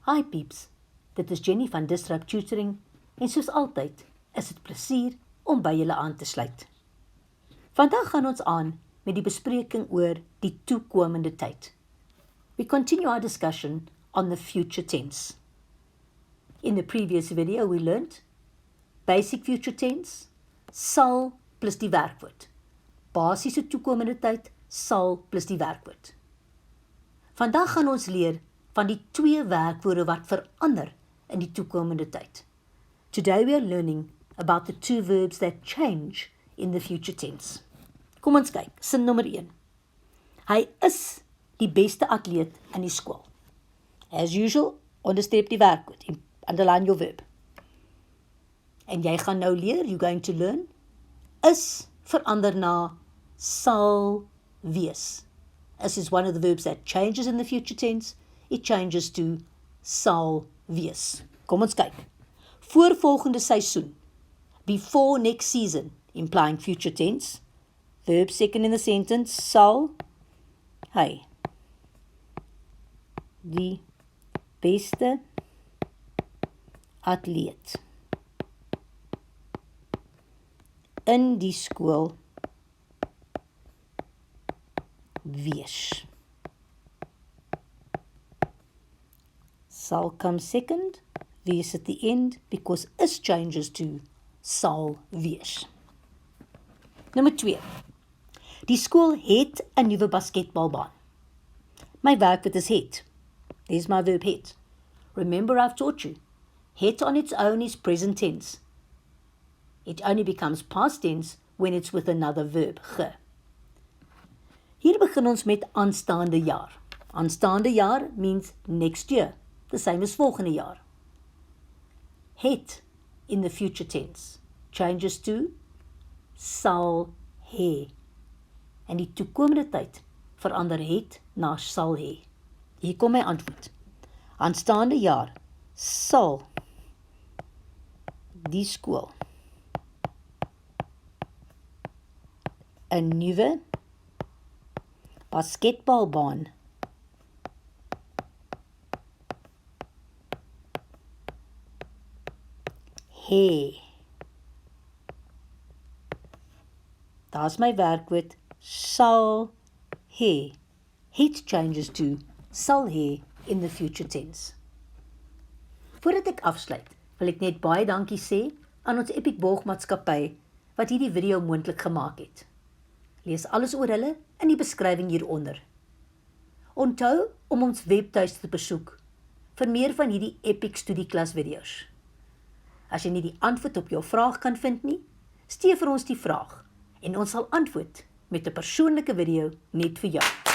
Hi peeps, dit is Jenny van Disrupt Tutoring en soos altyd is dit plesier om by julle aan te sluit. Vandag gaan ons aan met die bespreking oor die toekomende tyd. We continue our discussion on the future tense. In the previous video we learned basic future tense, sal plus die werkwoord. Basiese toekomende tyd, sal plus die werkwoord. Vandag gaan ons leer van die twee werkwoorde wat verander in die toekomende tyd. Today we are learning about the two verbs that change in the future tense. Kom ons kyk, sin nommer 1. Hy is die beste atleet in die skool. As usual, onderstreep die werkwoord, underline your verb. En jy gaan nou leer, you're going to learn, is verander na sal wees. Is one of the verbs that changes in the future tense. It changes to sal wees. Kom ons kyk. Voor volgende seisoen. Before next season, implying future tense. Verb second in the sentence, sal hy die beste atleet in die skool wees. Sal come second, wees at the end, because is changes to sal wees. Nummer 2. Die skool het 'n nuwe basketbalbaan. My werkwoord is het. There's my verb het. Remember I've taught you. Het on its own is present tense. It only becomes past tense when it's with another verb, ge. Hier begin ons met aanstaande jaar. Aanstaande jaar means next year. The same as volgende jaar. Het in the future tense changes to sal he. En die toekomende tyd verander het na sal he. Hier kom my antwoord. Aanstaande jaar sal die skool 'n nuwe basketbalbaan he. Daar's my werkwoord sal he. Het changes to sal he in the future tense. Voordat ek afsluit, wil ek net baie dankie sê aan ons Epic Borgmaatskappy wat hierdie video moontlik gemaak het. Lees alles oor hulle in die beskrywing hieronder. Onthou om ons webtuiste te besoek vir meer van hierdie Epic studieklas video's. As jy nie die antwoord op jou vraag kan vind nie, stuur vir ons die vraag en ons sal antwoord met 'n persoonlike video net vir jou.